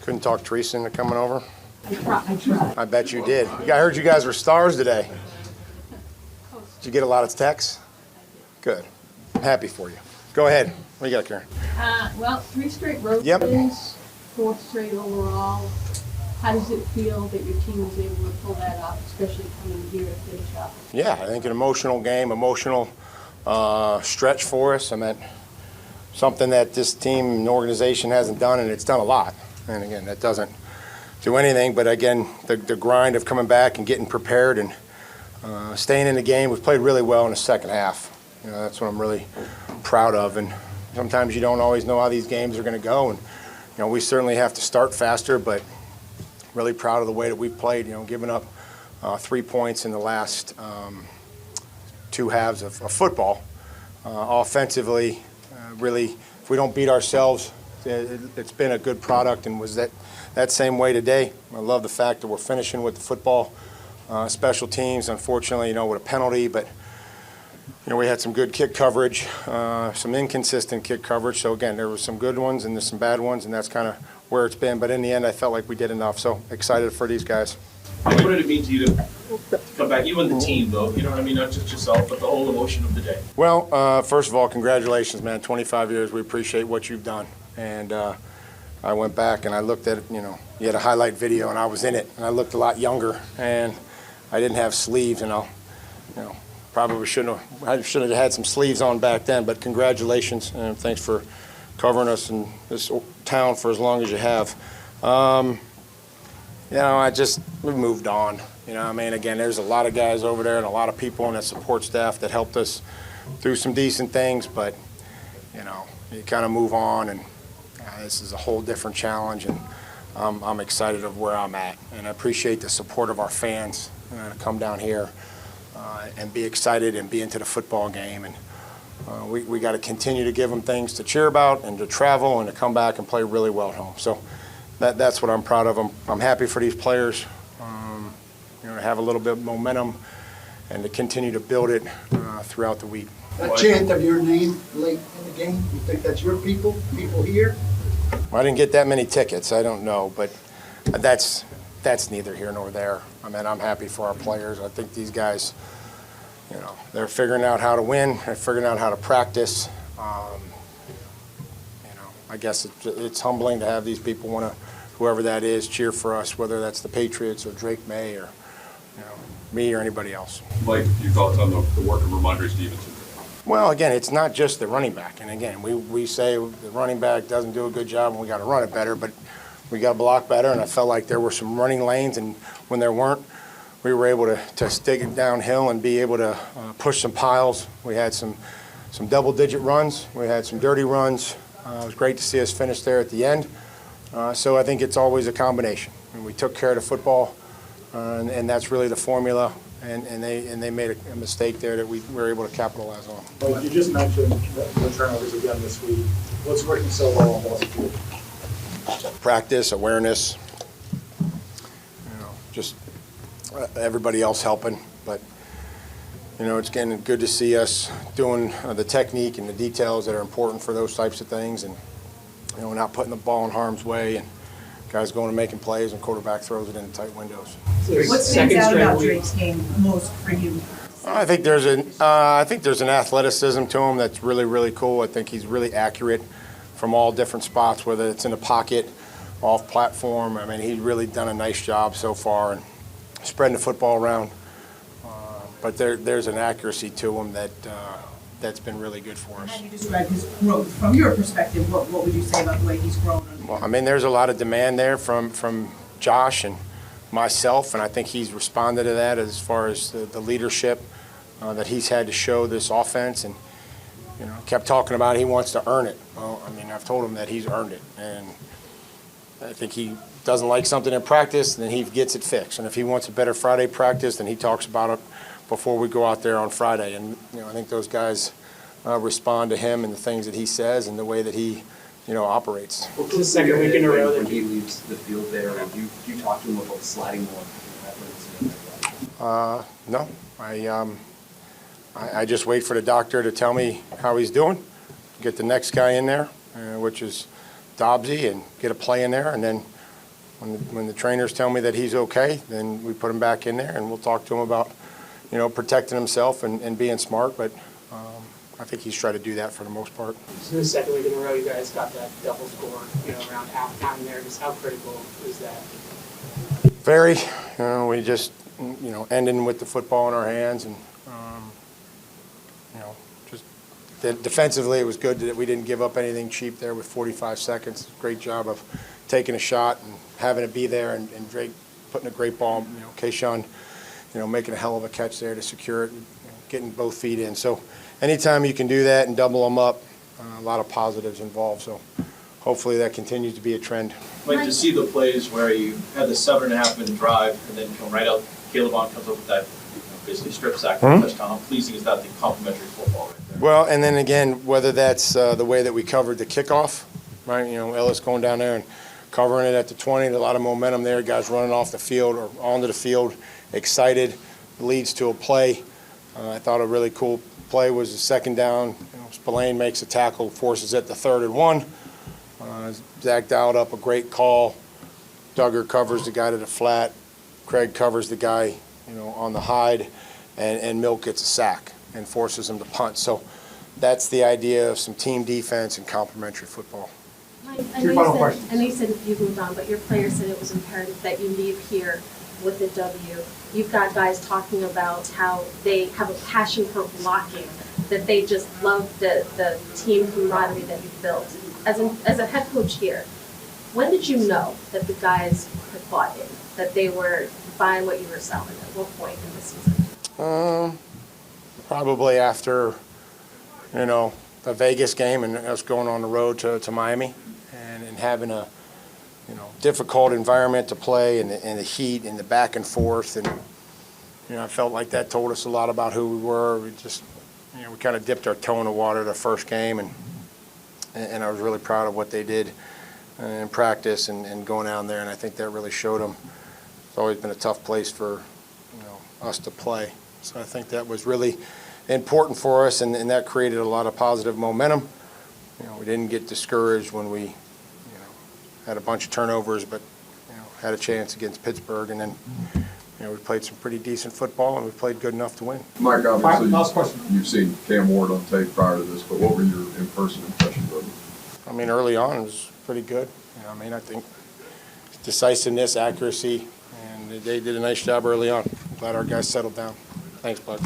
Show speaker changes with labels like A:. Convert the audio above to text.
A: Couldn't talk Teresa into coming over?
B: I tried.
A: I bet you did. I heard you guys were stars today. Did you get a lot of texts? Good. I'm happy for you. Go ahead. What do you got, Karen?
B: Well, 3 straight road
A: Yep.
B: wins, 4th straight overall. How does it feel that your team was able to pull that off, especially coming here to finish up?
A: Yeah, I think an emotional game, emotional stretch for us. I mean, something that this team and organization hasn't done, and it's done a lot. And again, that doesn't do anything, but again, the grind of coming back and getting prepared and staying in the game. We've played really well in the second half. You know, that's what I'm really proud of. And sometimes you don't always know how these games are going to go. And, you know, we certainly have to start faster, but really proud of the way that we've played, you know, giving up 3 points in the last 2 halves of football. Offensively, really, if we don't beat ourselves, it's been a good product and was that same way today. I love the fact that we're finishing with the football. Special teams, unfortunately, you know, with a penalty, but, you know, we had some good kick coverage, some inconsistent kick coverage. So, again, there were some good ones and there's some bad ones, and that's kind of where it's been. But in the end, I felt like we did enough. So, excited for these guys.
C: What did it mean to you to come back? You and the team, though, you know what I mean? Not just yourself, but the whole emotion of the day.
A: Well, first of all, congratulations, man. 25 years. We appreciate what you've done. And I went back and I looked at it, you know, you had a highlight video and I was in it. And I looked a lot younger. And I didn't have sleeves, and probably shouldn't have had some sleeves on back then. But congratulations, and thanks for covering us in this town for as long as you have. You know, we moved on. You know, I mean, again, there's a lot of guys over there and a lot of people on the support staff that helped us through some decent things. But, you know, you kind of move on, and this is a whole different challenge, and I'm excited of where I'm at. And I appreciate the support of our fans to come down here and be excited and be into the football game. And we got to continue to give them things to cheer about and to travel and to come back and play really well at home. So that's what I'm proud of. I'm happy for these players, you know, to have a little bit of momentum and to continue to build it throughout the week.
D: A chant of your name late in the game, you think that's your people here?
A: I didn't get that many tickets. I don't know, but that's neither here nor there. I mean, I'm happy for our players. I think these guys, you know, they're figuring out how to win. They're figuring out how to practice. You know, I guess it's humbling to have these people want to, whoever that is, cheer for us, whether that's the Patriots or Drake May or, you know, me or anybody else.
E: Mike, your thoughts on the work of Ramondre Stevenson?
A: Well, again, it's not just the running back. And again, we say the running back doesn't do a good job and we got to run it better, but we got to block better. And I felt like there were some running lanes, and when there weren't, we were able to stick it downhill and be able to push some piles. We had some double-digit runs. We had some dirty runs. It was great to see us finish there at the end. So I think it's always a combination. And we took care of the football, and that's really the formula. And they made a mistake there that we were able to capitalize on.
F: Well, you just mentioned the turnovers again this week. What's working so well on both field?
A: Practice, awareness, you know, just everybody else helping. But, you know, it's getting good to see us doing the technique and the details that are important for those types of things, and, you know, not putting the ball in harm's way and guys going and making plays and quarterback throws it into tight windows.
B: What stands out about Drake's game most for you?
A: I think there's an athleticism to him that's really, really cool. I think he's really accurate from all different spots, whether it's in the pocket, off platform. I mean, he's really done a nice job so far and spreading the football around. But there's an accuracy to him that's been really good for us.
B: How do you describe his growth from your perspective? What would you say about the way he's grown?
A: Well, I mean, there's a lot of demand there from Josh and myself, and I think he's responded to that as far as the leadership that he's had to show this offense, and, you know, kept talking about he wants to earn it. Well, I mean, I've told him that he's earned it, and I think he doesn't like something in practice, then he gets it fixed. And if he wants a better Friday practice, then he talks about it before we go out there on Friday. And, you know, I think those guys respond to him and the things that he says and the way that he, you know, operates.
G: Well, the second week in a row when he leaves the field there, do you talk to him about sliding more?
A: No, I just wait for the doctor to tell me how he's doing, get the next guy in there, which is Dobbsy, and get a play in there, and then When the trainers tell me that he's okay, then we put him back in there, and we'll talk to him about, protecting himself and being smart. But I think he's tried to do that for the most part.
H: So the second week in a row, you guys got that double score, around halftime there. Just how critical is that?
A: Very. We just, ending with the football in our hands, and just defensively, it was good that we didn't give up anything cheap there with 45 seconds. Great job of taking a shot and having it be there, and Drake putting a great ball. Kayshawn, making a hell of a catch there to secure it, and getting both feet in. So anytime you can do that and double them up, a lot of positives involved. So hopefully that continues to be a trend.
C: Like to see the plays where you had the 7.5-minute drive and then come right out, Caleb on comes up with that basically strip sack for a touchdown. How pleasing is that, the complementary football right there?
A: Well, and then again, whether that's the way that we covered the kickoff, right? Ellis going down there and covering it at the 20, a lot of momentum there, guys running off the field or onto the field, excited, leads to a play. I thought a really cool play was the second down. Spillane makes a tackle, forces it to 3rd and 1. Zach Dowd up a great call. Duggar covers the guy to the flat. Craig covers the guy, on the hide, and Milk gets a sack and forces him to punt. So that's the idea of some team defense and complementary football.
B: Mike,
D: Your final question.
B: I know you said you've moved on, but your players said it was imperative that you leave here with a W. You've got guys talking about how they have a passion for blocking, that they just love the team camaraderie that you've built. As a head coach here, when did you know that the guys had bought in, that they were buying what you were selling? At what point in the season?
A: Probably after, the Vegas game and us going on the road to Miami and having a, difficult environment to play and the heat and the back and forth. And, I felt like that told us a lot about who we were. We just, we kind of dipped our toe in the water the first game, and I was really proud of what they did in practice and going down there, and I think that really showed them. It's always been a tough place for, us to play. So I think that was really important for us, and that created a lot of positive momentum. We didn't get discouraged when we, had a bunch of turnovers, but, had a chance against Pittsburgh, and then, we played some pretty decent football, and we played good enough to win.
E: Mike, obviously,
F: Last question.
E: you've seen Cam Ward on tape prior to this, but what were your in-person impressions of him?
A: Early on, it was pretty good. I think decisiveness, accuracy, and they did a nice job early on. Glad our guys settled down. Thanks, Bud.